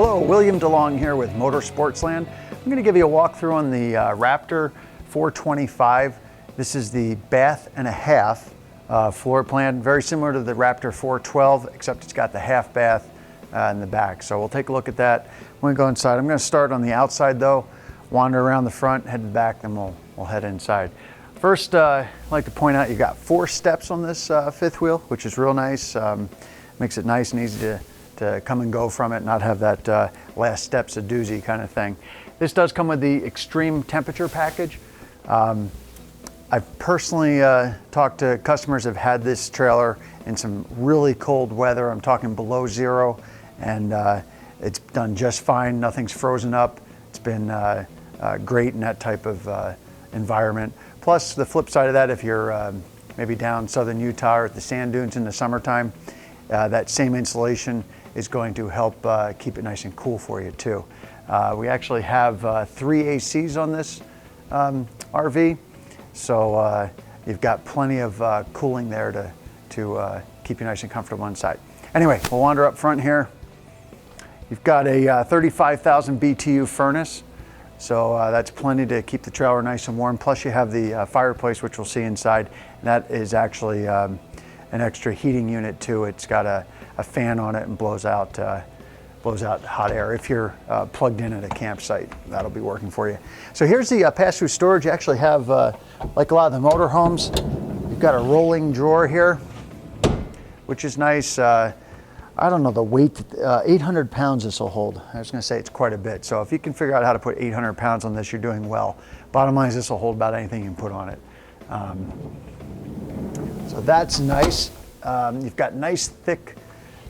Hello, William DeLong here with Sportsland. I'm going to give you a walkthrough on the Raptor 425. This is the bath and a half floor plan, very similar to the Raptor 412, except it's got the half bath in the back. So we'll take a look at that when we go inside. I'm going to start on the outside though, wander around the front, head to the back, then we'll head inside. First, I'd like to point out you've got 4 steps on this fifth wheel, which is real nice. Makes it nice and easy to come and go from it, not have that last step's a doozy kind of thing. This does come with the extreme temperature package. I've personally talked to customers who have had this trailer in some really cold weather. I'm talking below 0, and it's done just fine. Nothing's frozen up. It's been great in that type of environment. Plus, the flip side of that, if you're maybe down southern Utah or at the sand dunes in the summertime, that same insulation is going to help keep it nice and cool for you too. We actually have 3 ACs on this RV, so you've got plenty of cooling there to keep you nice and comfortable inside. Anyway, we'll wander up front here. You've got a 35,000 BTU furnace, so that's plenty to keep the trailer nice and warm. Plus you have the fireplace, which we'll see inside. And that is actually an extra heating unit too. It's got a fan on it and blows out hot air. If you're plugged in at a campsite, that'll be working for you. So here's the pass-through storage. You actually have, like a lot of the motorhomes, you've got a rolling drawer here, which is nice. I don't know the weight, 800 pounds this will hold. I was gonna say it's quite a bit. So if you can figure out how to put 800 pounds on this, you're doing well. Bottom line is this will hold about anything you can put on it. So that's nice. You've got nice thick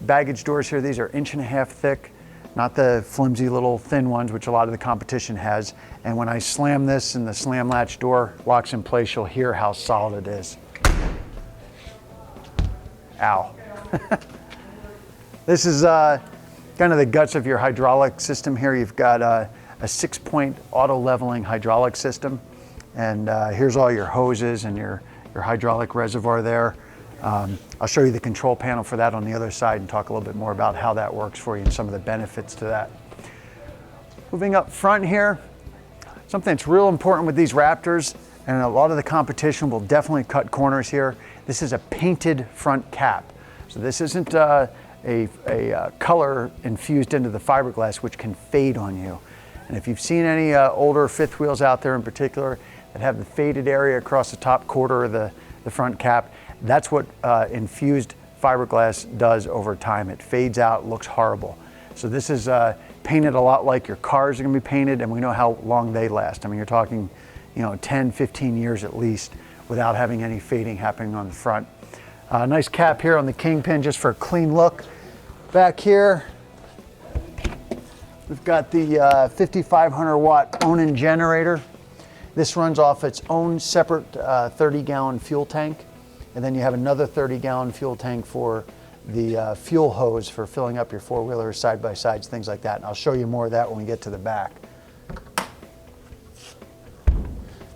baggage doors here. These are 1.5 inch thick, not the flimsy little thin ones, which a lot of the competition has. And when I slam this and the slam latch door locks in place, you'll hear how solid it is. Ow. This is kind of the guts of your hydraulic system here. You've got a 6-point auto leveling hydraulic system. And here's all your hoses and your hydraulic reservoir there. I'll show you the control panel for that on the other side and talk a little bit more about how that works for you and some of the benefits to that. Moving up front here, something that's real important with these Raptors, and a lot of the competition will definitely cut corners here. This is a painted front cap. So this isn't a color infused into the fiberglass, which can fade on you. And if you've seen any older fifth wheels out there in particular that have the faded area across the top quarter of the front cap, that's what infused fiberglass does over time. It fades out, looks horrible. So this is painted a lot like your cars are gonna be painted, and we know how long they last. I mean, you're talking, 10, 15 years at least without having any fading happening on the front. Nice cap here on the kingpin just for a clean look. Back here, we've got the 5,500 watt Onan generator. This runs off its own separate 30-gallon fuel tank. And then you have another 30-gallon fuel tank for the fuel hose for filling up your four-wheelers, side-by-sides, things like that. And I'll show you more of that when we get to the back.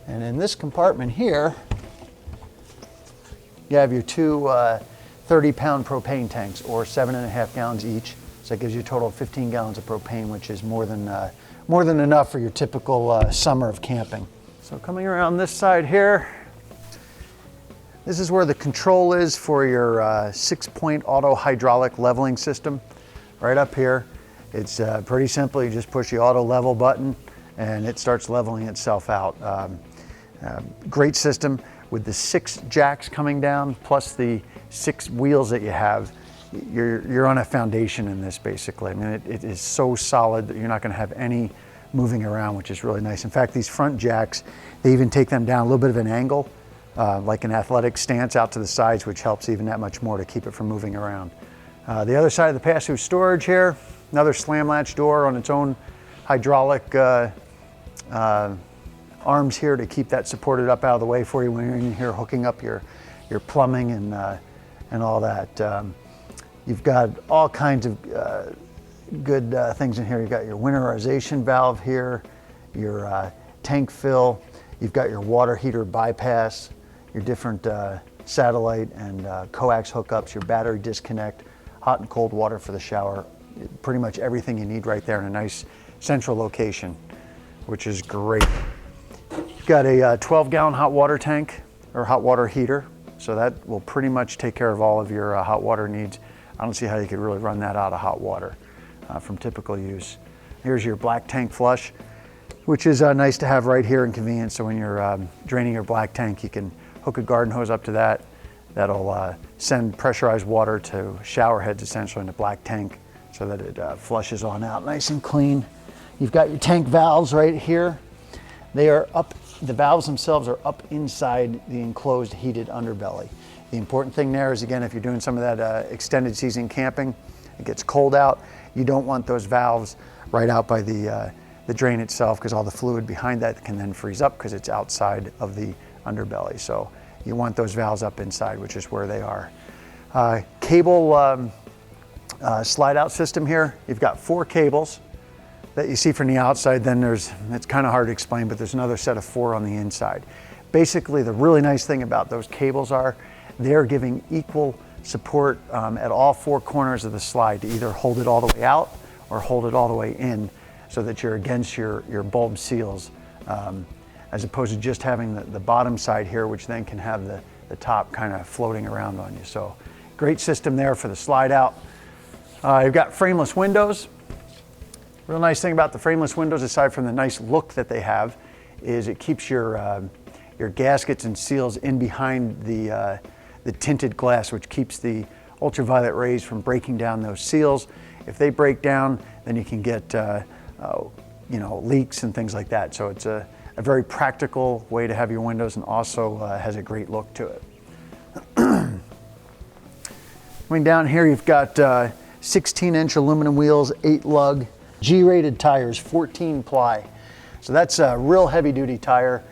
And in this compartment here, you have your 2 30-pound propane tanks, or 7.5 gallons each. So that gives you a total of 15 gallons of propane, which is more than enough for your typical summer of camping. So coming around this side here, this is where the control is for your 6-point auto hydraulic leveling system. Right up here. It's pretty simple. You just push the auto level button and it starts leveling itself out. Great system with the 6 jacks coming down plus the 6 wheels that you have. You're on a foundation in this basically. I mean, it is so solid that you're not going to have any moving around, which is really nice. In fact, these front jacks, they even take them down a little bit of an angle, like an athletic stance out to the sides, which helps even that much more to keep it from moving around. The other side of the pass-through storage here, another slam latch door on its own hydraulic arms here to keep that supported up out of the way for you when you're in here hooking up your plumbing and all that. You've got all kinds of good things in here. You've got your winterization valve here, your tank fill, you've got your water heater bypass, your different satellite and coax hookups, your battery disconnect, hot and cold water for the shower, pretty much everything you need right there in a nice central location, which is great. You've got a 12-gallon hot water tank or hot water heater, so that will pretty much take care of all of your hot water needs. I don't see how you could really run that out of hot water from typical use. Here's your black tank flush, which is nice to have right here and convenient. So when you're draining your black tank, you can hook a garden hose up to that. That'll send pressurized water to shower heads essentially in the black tank so that it flushes on out nice and clean. You've got your tank valves right here. They are up, the valves themselves are up inside the enclosed heated underbelly. The important thing there is, again, if you're doing some of that extended season camping, it gets cold out, you don't want those valves right out by the drain itself, because all the fluid behind that can then freeze up because it's outside of the underbelly. So you want those valves up inside, which is where they are. Cable slide out system here. You've got 4 cables that you see from the outside. Then it's kind of hard to explain, but there's another set of 4 on the inside. Basically, the really nice thing about those cables are they're giving equal support at all 4 corners of the slide to either hold it all the way out or hold it all the way in, so that you're against your bulb seals, as opposed to just having the bottom side here, which then can have the top kind of floating around on you. So great system there for the slide out. You've got frameless windows. Real nice thing about the frameless windows, aside from the nice look that they have, is it keeps your gaskets and seals in behind the tinted glass, which keeps the ultraviolet rays from breaking down those seals. If they break down, then you can get leaks and things like that. So it's a very practical way to have your windows, and also has a great look to it. Coming down here, you've got 16-inch aluminum wheels, 8 lug, G-rated tires, 14 ply. So that's a real heavy-duty tire.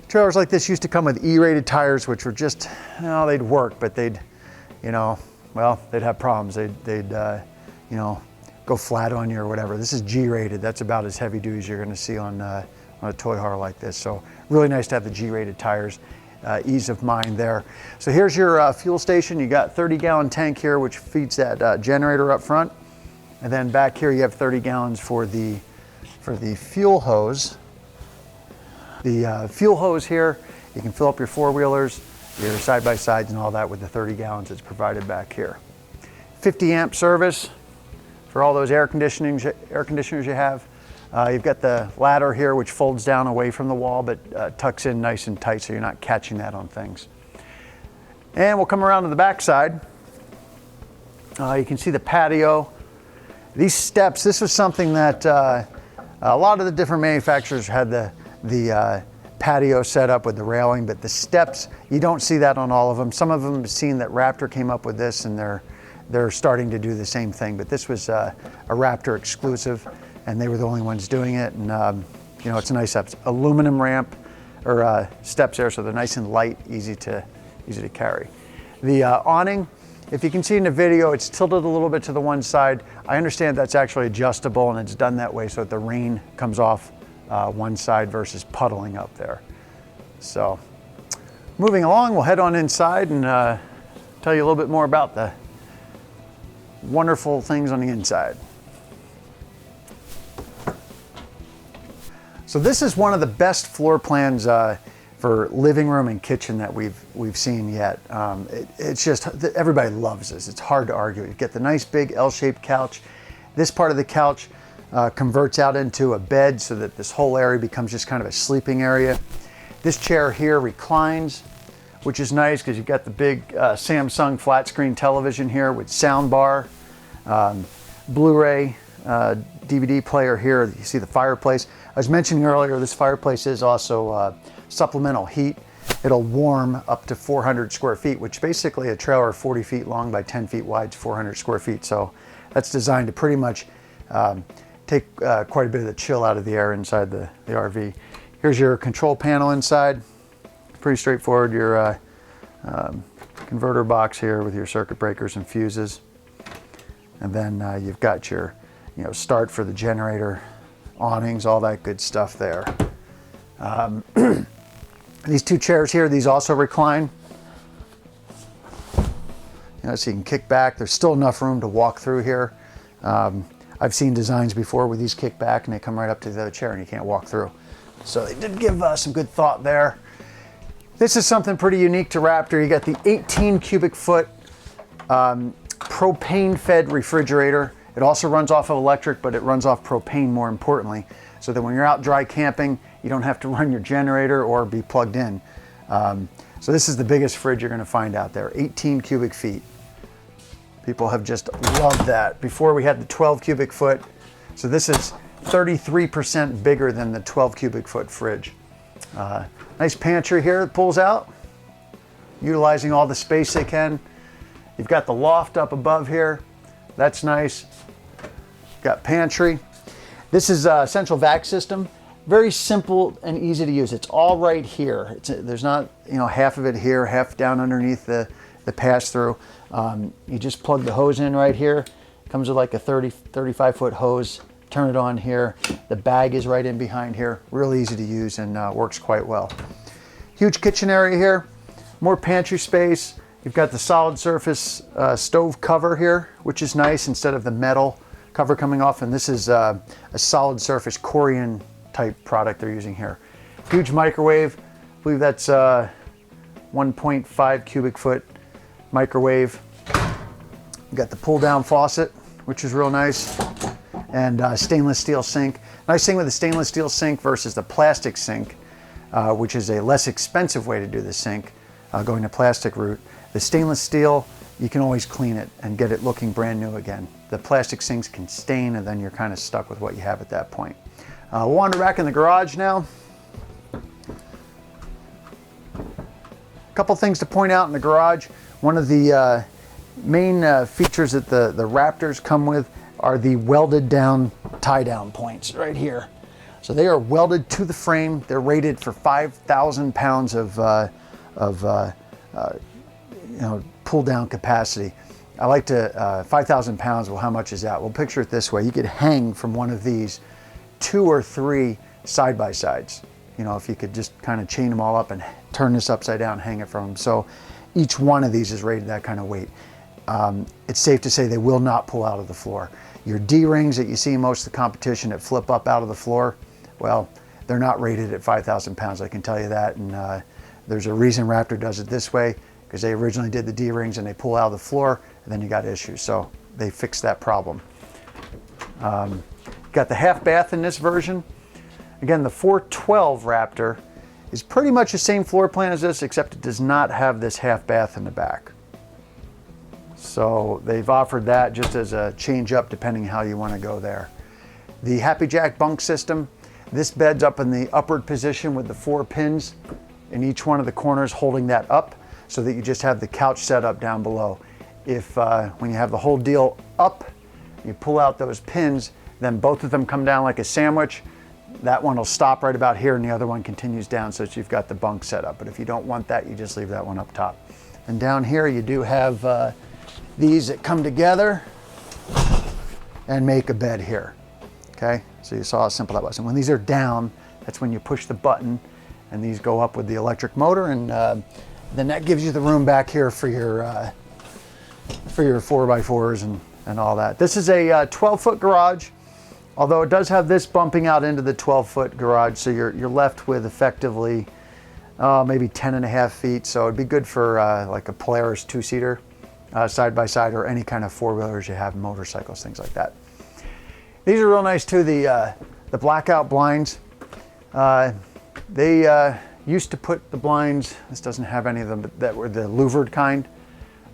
Trailers like this used to come with E-rated tires, which were just, they'd work, but they'd have problems. They'd go flat on you or whatever. This is G-rated. That's about as heavy duty as you're going to see on a toy hauler like this. So really nice to have the G-rated tires. Ease of mind there. So here's your fuel station. You got 30-gallon tank here, which feeds that generator up front, and then back here you have 30 gallons for the fuel hose. The fuel hose here, you can fill up your 4-wheelers, your side-by-sides and all that with the 30 gallons that's provided back here. 50 amp service for all those air conditioners you have. You've got the ladder here, which folds down away from the wall, but tucks in nice and tight so you're not catching that on things. And we'll come around to the back side. You can see the patio. These steps, this was something that a lot of the different manufacturers had the patio set up with the railing, but the steps, you don't see that on all of them. Some of them have seen that Raptor came up with this, and they're starting to do the same thing, but this was a Raptor exclusive, and they were the only ones doing it. And it's a nice aluminum ramp or steps there, so they're nice and light, easy to carry. The awning, if you can see in the video, it's tilted a little bit to the one side. I understand that's actually adjustable, and it's done that way so that the rain comes off one side versus puddling up there. So moving along, we'll head on inside and tell you a little bit more about the wonderful things on the inside. So this is one of the best floor plans for living room and kitchen that we've seen yet. It's just, everybody loves this. It's hard to argue. You get the nice big L-shaped couch. This part of the couch converts out into a bed so that this whole area becomes just kind of a sleeping area. This chair here reclines, which is nice because you've got the big Samsung flat screen television here with sound bar, Blu-ray, DVD player here. You see the fireplace. I was mentioning earlier, this fireplace is also supplemental heat. It'll warm up to 400 square feet, which basically a trailer 40 feet long by 10 feet wide is 400 square feet. So that's designed to pretty much take quite a bit of the chill out of the air inside the RV. Here's your control panel inside. Pretty straightforward. Your converter box here with your circuit breakers and fuses. And then you've got your start for the generator, awnings, all that good stuff there. These two chairs here, these also recline. so you can kick back. There's still enough room to walk through here. I've seen designs before where these kick back and they come right up to the other chair and you can't walk through. So they did give some good thought there. This is something pretty unique to Raptor. You got the 18 cubic foot propane fed refrigerator. It also runs off of electric, but it runs off propane more importantly, so that when you're out dry camping, you don't have to run your generator or be plugged in. So this is the biggest fridge you're gonna find out there, 18 cubic feet. People have just loved that. Before we had the 12 cubic foot, so this is 33% bigger than the 12 cubic foot fridge. Nice pantry here that pulls out, utilizing all the space they can. You've got the loft up above here. That's nice. Got pantry. This is a central vac system. Very simple and easy to use. It's all right here. There's not, half of it here, half down underneath the pass-through. You just plug the hose in right here. Comes with like a 35 foot hose. Turn it on here. The bag is right in behind here. Real easy to use and works quite well. Huge kitchen area here. More pantry space. You've got the solid surface stove cover here, which is nice instead of the metal cover coming off. And this is a solid surface Corian type product they're using here. Huge microwave. I believe that's 1.5 cubic foot microwave. You got the pull down faucet, which is real nice. And stainless steel sink. Nice thing with the stainless steel sink versus the plastic sink, which is a less expensive way to do the sink, going the plastic route. The stainless steel, you can always clean it and get it looking brand new again. The plastic sinks can stain and then you're kind of stuck with what you have at that point. We'll wander back in the garage now. A couple things to point out in the garage. One of the main features that the Raptors come with are the welded down tie down points right here. So they are welded to the frame. They're rated for 5,000 pounds of pull down capacity. I like to, 5,000 pounds, well, how much is that? Well, picture it this way. You could hang from one of these 2 or 3 side-by-sides. If you could just kind of chain them all up and turn this upside down, hang it from them. So each one of these is rated that kind of weight. It's safe to say they will not pull out of the floor. Your D-rings that you see in most of the competition that flip up out of the floor, well, they're not rated at 5,000 pounds, I can tell you that. And there's a reason Raptor does it this way, because they originally did the D-rings and they pull out of the floor, and then you got issues. So they fixed that problem. Got the half bath in this version. Again, the 412 Raptor is pretty much the same floor plan as this, except it does not have this half bath in the back. So they've offered that just as a change up depending how you want to go there. The Happy Jack bunk system, this bed's up in the upward position with the 4 pins in each one of the corners holding that up, so that you just have the couch set up down below. If when you have the whole deal up, you pull out those pins, then both of them come down like a sandwich. That one will stop right about here and the other one continues down, so that you've got the bunk set up. But if you don't want that, you just leave that one up top. And down here you do have these that come together and make a bed here. Okay, so you saw how simple that was. And when these are down, that's when you push the button and these go up with the electric motor, and then that gives you the room back here for your 4x4s and all that. This is a 12-foot garage, although it does have this bumping out into the 12-foot garage, so you're left with effectively maybe 10.5 feet. So it'd be good for like a Polaris 2-seater side-by-side, or any kind of 4-wheelers you have, motorcycles, things like that. These are real nice too, the blackout blinds. They used to put the blinds, this doesn't have any of them, but that were the louvered kind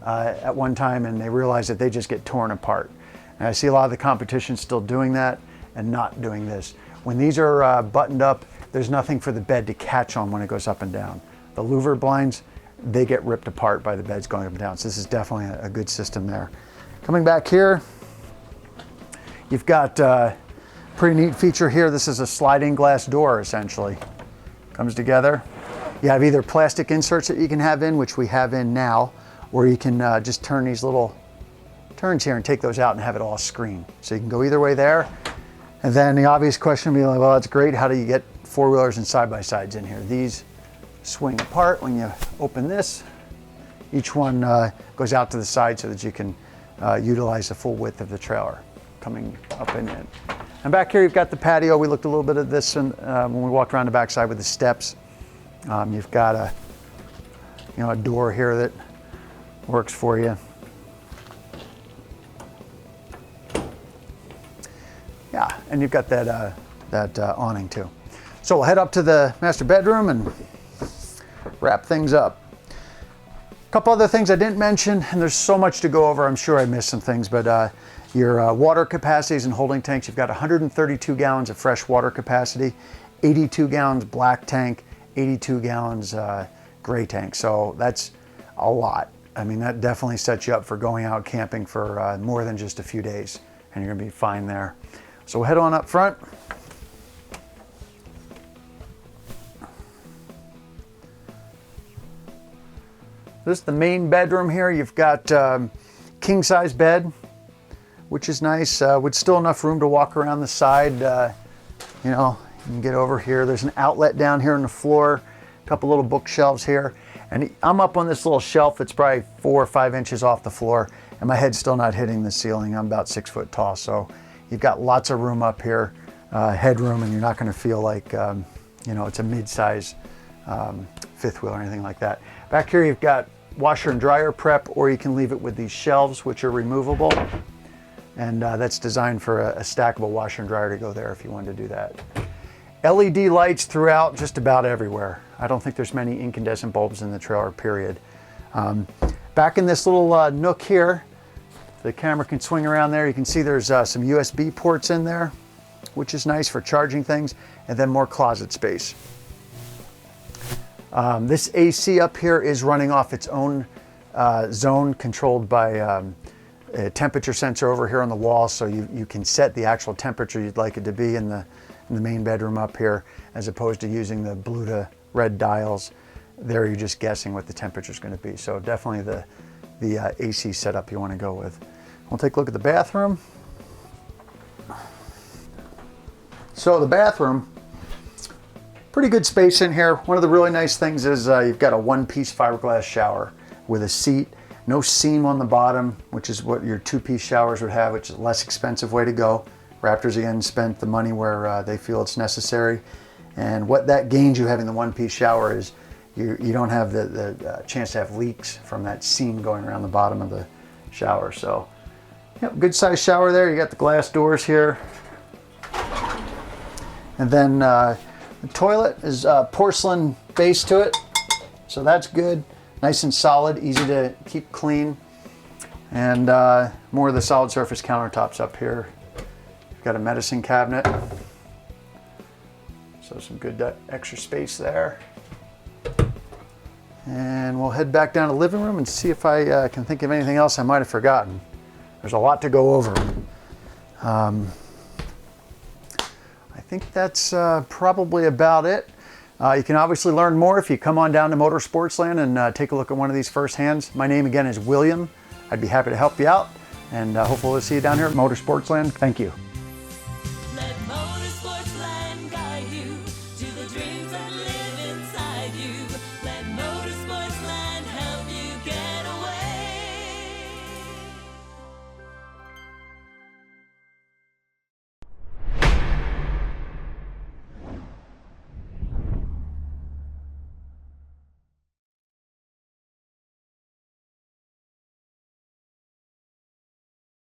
at one time, and they realized that they just get torn apart. And I see a lot of the competition still doing that and not doing this. When these are buttoned up, there's nothing for the bed to catch on when it goes up and down. The louvered blinds, they get ripped apart by the beds going up and down. So this is definitely a good system there. Coming back here, you've got a pretty neat feature here. This is a sliding glass door, essentially. Comes together. You have either plastic inserts that you can have in, which we have in now, or you can just turn these little turns here and take those out and have it all screened. So you can go either way there. And then the obvious question will be like, well, that's great. How do you get 4-wheelers and side-by-sides in here? These swing apart when you open this. Each one goes out to the side so that you can utilize the full width of the trailer coming up in it. And back here you've got the patio. We looked a little bit at this when we walked around the backside with the steps. You've got a door here that works for you. Yeah, and you've got that awning too. So we'll head up to the master bedroom and wrap things up. A couple other things I didn't mention, and there's so much to go over, I'm sure I missed some things, but your water capacities and holding tanks, you've got 132 gallons of fresh water capacity, 82 gallons black tank, 82 gallons gray tank. So that's a lot. I mean, that definitely sets you up for going out camping for more than just a few days, and you're gonna be fine there. So we'll head on up front. This is the main bedroom here. You've got king size bed, which is nice, with still enough room to walk around the side. You know, you can get over here. There's an outlet down here on the floor, a couple little bookshelves here. And I'm up on this little shelf that's probably 4 or 5 inches off the floor, and my head's still not hitting the ceiling. I'm about 6 foot tall, so you've got lots of room up here, headroom, and you're not gonna feel like, you know, it's a mid-size fifth wheel or anything like that. Back here you've got washer and dryer prep, or you can leave it with these shelves, which are removable. And that's designed for a stackable washer and dryer to go there if you wanted to do that. LED lights throughout just about everywhere. I don't think there's many incandescent bulbs in the trailer, period. Back in this little nook here, the camera can swing around there. You can see there's some USB ports in there, which is nice for charging things, and then more closet space. This AC up here is running off its own zone, controlled by a temperature sensor over here on the wall, so you can set the actual temperature you'd like it to be in the main bedroom up here, as opposed to using the blue to red dials. There you're just guessing what the temperature is going to be. So definitely the AC setup you want to go with. We'll take a look at the bathroom. So the bathroom, pretty good space in here. One of the really nice things is you've got a one-piece fiberglass shower with a seat, no seam on the bottom, which is what your two-piece showers would have, which is a less expensive way to go. Raptors, again, spent the money where they feel it's necessary. And what that gains you having the one-piece shower is you don't have the chance to have leaks from that seam going around the bottom of the shower. So, yep, good sized shower there. You got the glass doors here. And then the toilet is porcelain base to it. So that's good. Nice and solid, easy to keep clean. And more of the solid surface countertops up here. You've got a medicine cabinet. So some good extra space there. And we'll head back down to the living room and see if I can think of anything else I might have forgotten. There's a lot to go over. I think that's probably about it. You can obviously learn more if you come on down to Motor Sportsland and take a look at one of these firsthand. My name again is William. I'd be happy to help you out, and hopefully we'll see you down here at Motor Sportsland. Thank you.